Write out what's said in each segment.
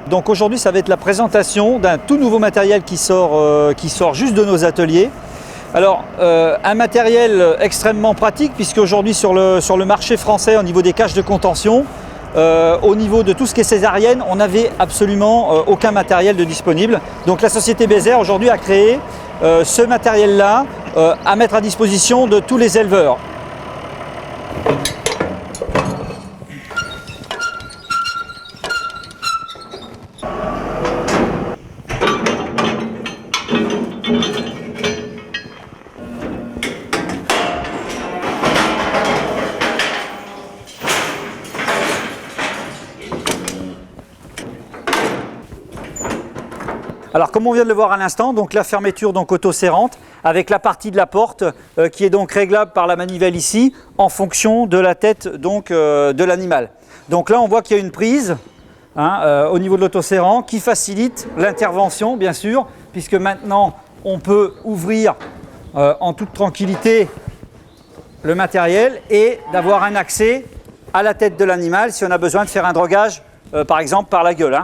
Donc aujourd'hui, ça va être la présentation d'un tout nouveau matériel qui sort juste de nos ateliers. Alors, un matériel extrêmement pratique, puisque aujourd'hui sur le marché français, au niveau des cages de contention, au niveau de tout ce qui est césarienne, on n'avait absolument aucun matériel de disponible. Donc la société Bézère aujourd'hui a créé ce matériel-là à mettre à disposition de tous les éleveurs. Alors comme on vient de le voir à l'instant, donc la fermeture donc auto-serrante avec la partie de la porte qui est donc réglable par la manivelle ici en fonction de la tête donc de l'animal. Donc là on voit qu'il y a une prise au niveau de l'auto-serrant qui facilite l'intervention bien sûr, puisque maintenant on peut ouvrir en toute tranquillité le matériel et d'avoir un accès à la tête de l'animal si on a besoin de faire un drogage par exemple par la gueule.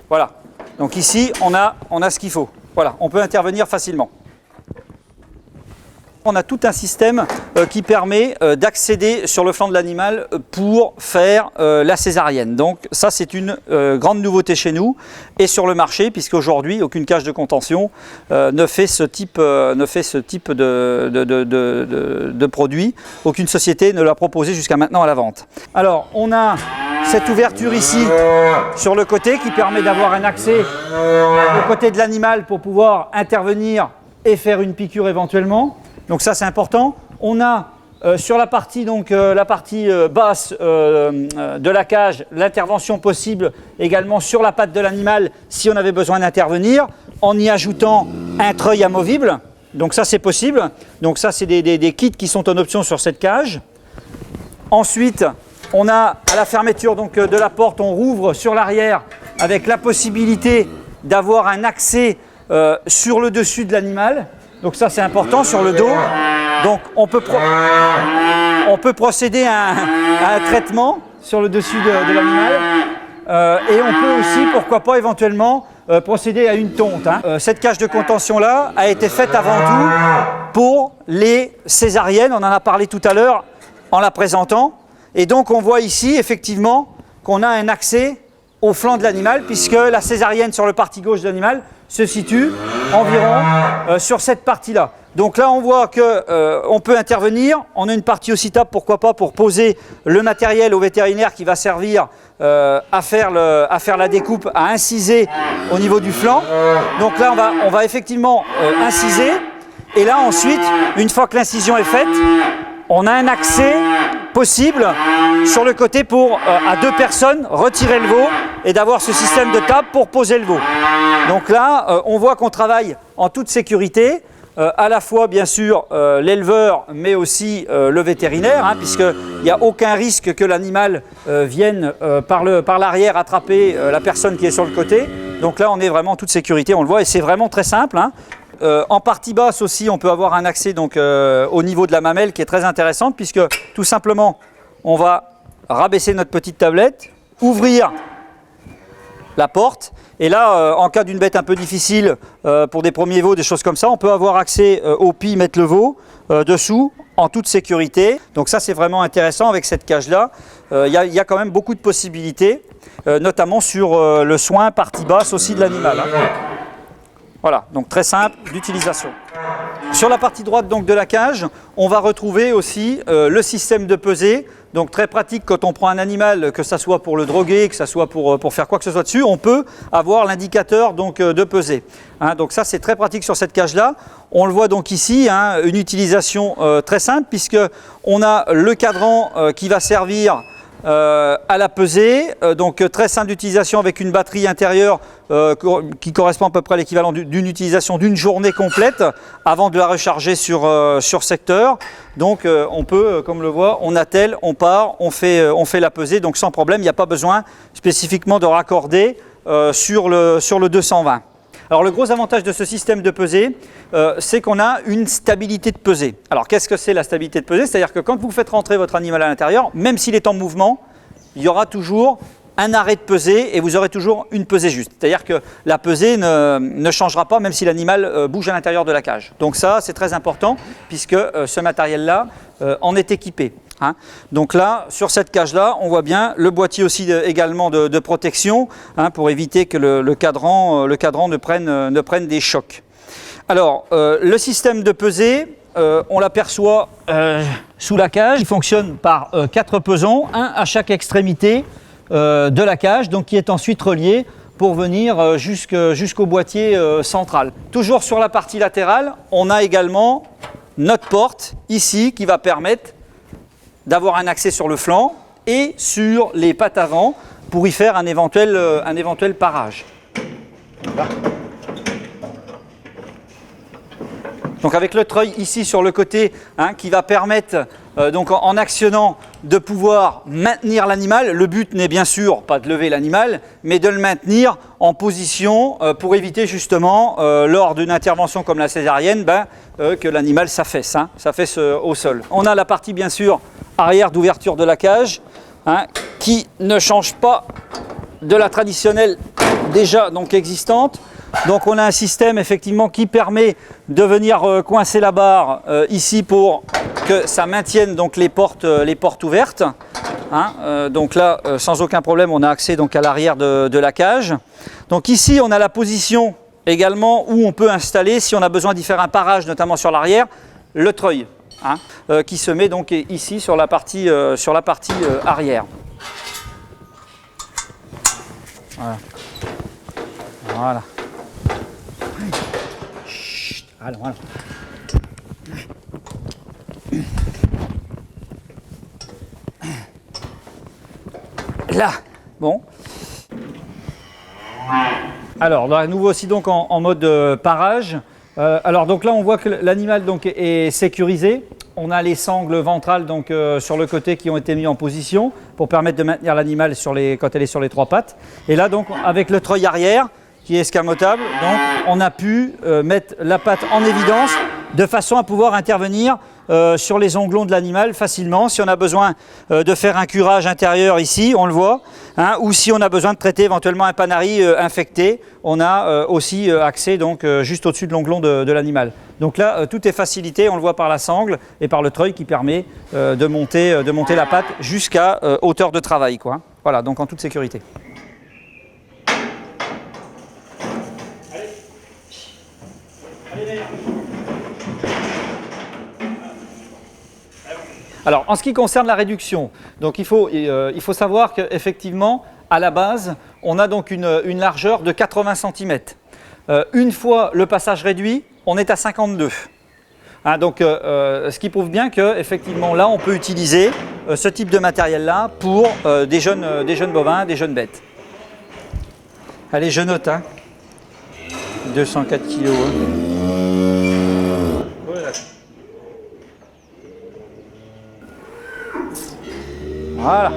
Voilà. Donc ici, on a ce qu'il faut. Voilà, on peut intervenir facilement. On a tout un système qui permet d'accéder sur le flanc de l'animal pour faire la césarienne. Donc ça, c'est une grande nouveauté chez nous et sur le marché, puisqu'aujourd'hui, aucune cage de contention ne fait ce type de produit. Aucune société ne l'a proposé jusqu'à maintenant à la vente. Alors, on a cette ouverture ici sur le côté qui permet d'avoir un accès au côté de l'animal pour pouvoir intervenir et faire une piqûre éventuellement. Donc ça c'est important. On a sur la partie, basse de la cage l'intervention possible également sur la patte de l'animal si on avait besoin d'intervenir en y ajoutant un treuil amovible. Donc ça c'est possible. Donc ça c'est des kits qui sont en option sur cette cage. Ensuite on a à la fermeture donc, de la porte, on rouvre sur l'arrière avec la possibilité d'avoir un accès sur le dessus de l'animal. Donc ça c'est important sur le dos. Donc on peut procéder à un traitement sur le dessus de l'animal. Et on peut aussi, pourquoi pas éventuellement, procéder à une tonte. Cette cage de contention là a été faite avant tout pour les césariennes. On en a parlé tout à l'heure en la présentant. Et donc on voit ici effectivement qu'on a un accès au flanc de l'animal puisque la césarienne sur le parti gauche de l'animal se situe environ sur cette partie-là. Donc là on voit qu'on peut intervenir, on a une partie aussi table pourquoi pas pour poser le matériel au vétérinaire qui va servir à faire la découpe, à inciser au niveau du flanc. Donc là on va effectivement inciser et là ensuite une fois que l'incision est faite, on a un accès possible sur le côté pour, à deux personnes, retirer le veau et d'avoir ce système de table pour poser le veau. Donc là, on voit qu'on travaille en toute sécurité, à la fois bien sûr l'éleveur, mais aussi le vétérinaire, puisqu'il n'y a aucun risque que l'animal vienne par l'arrière attraper la personne qui est sur le côté. Donc là, on est vraiment en toute sécurité, on le voit, et c'est vraiment très simple. En partie basse aussi, on peut avoir un accès donc, au niveau de la mamelle qui est très intéressante puisque tout simplement, on va rabaisser notre petite tablette, ouvrir la porte et là, en cas d'une bête un peu difficile pour des premiers veaux, des choses comme ça, on peut avoir accès au pis, mettre le veau dessous en toute sécurité. Donc ça, c'est vraiment intéressant avec cette cage-là. Il y a quand même beaucoup de possibilités, notamment sur le soin partie basse aussi de l'animal. Voilà, donc très simple d'utilisation. Sur la partie droite donc, de la cage, on va retrouver aussi le système de pesée. Donc très pratique quand on prend un animal, que ce soit pour le droguer, que ce soit pour faire quoi que ce soit dessus, on peut avoir l'indicateur donc, de pesée. Donc ça c'est très pratique sur cette cage-là. On le voit donc ici, une utilisation très simple puisqu'on a le cadran qui va servir à la pesée, donc très simple d'utilisation avec une batterie intérieure qui correspond à peu près à l'équivalent d'une utilisation d'une journée complète avant de la recharger sur secteur. Donc on peut, comme le voit, on attelle, on part, on fait la pesée, donc sans problème, il n'y a pas besoin spécifiquement de raccorder sur le 220. Alors le gros avantage de ce système de pesée, c'est qu'on a une stabilité de pesée. Alors qu'est-ce que c'est la stabilité de pesée? C'est-à-dire que quand vous faites rentrer votre animal à l'intérieur, même s'il est en mouvement, il y aura toujours un arrêt de pesée et vous aurez toujours une pesée juste. C'est-à-dire que la pesée ne changera pas même si l'animal bouge à l'intérieur de la cage. Donc ça, c'est très important puisque ce matériel-là en est équipé. Hein. Donc là, sur cette cage-là, on voit bien le boîtier aussi également de protection hein, pour éviter que le cadran ne prenne des chocs. Alors, le système de pesée, on l'aperçoit sous la cage. Il fonctionne par 4 pesons, un à chaque extrémité de la cage, donc qui est ensuite relié pour venir jusqu'au boîtier central. Toujours sur la partie latérale, on a également notre porte ici qui va permettre d'avoir un accès sur le flanc et sur les pattes avant pour y faire un éventuel parage. Là. Donc avec le treuil ici sur le côté hein, qui va permettre donc en actionnant de pouvoir maintenir l'animal. Le but n'est bien sûr pas de lever l'animal mais de le maintenir en position pour éviter justement lors d'une intervention comme la césarienne que l'animal s'affaisse au sol. On a la partie bien sûr arrière d'ouverture de la cage hein, qui ne change pas de la traditionnelle déjà donc existante. Donc on a un système effectivement qui permet de venir coincer la barre ici pour que ça maintienne donc les portes ouvertes. Hein, donc là sans aucun problème on a accès donc à l'arrière de la cage. Donc ici on a la position également où on peut installer si on a besoin d'y faire un parage notamment sur l'arrière, le treuil hein, qui se met donc ici sur la partie arrière. Voilà. Voilà. Chut, alors, voilà. Là, bon. Alors, à nouveau aussi donc en mode parage. Alors donc là, on voit que l'animal donc est sécurisé. On a les sangles ventrales donc sur le côté qui ont été mis en position pour permettre de maintenir l'animal quand elle est sur les 3 pattes. Et là donc avec le treuil arrière qui est escamotable, donc on a pu mettre la patte en évidence de façon à pouvoir intervenir sur les onglons de l'animal facilement. Si on a besoin de faire un curage intérieur ici, on le voit, hein, ou si on a besoin de traiter éventuellement un panari infecté, on a aussi accès donc juste au-dessus de l'onglon de l'animal. Donc là, tout est facilité, on le voit par la sangle et par le treuil qui permet de monter la patte jusqu'à hauteur de travail, quoi. Voilà, donc en toute sécurité. Alors, en ce qui concerne la réduction, donc il faut savoir qu'effectivement, à la base, on a donc une largeur de 80 cm. Une fois le passage réduit, on est à 52. Hein, donc, ce qui prouve bien qu'effectivement, là, on peut utiliser ce type de matériel-là pour des jeunes bovins, des jeunes bêtes. Allez, je note, hein. 204 kg. Hein. Voilà.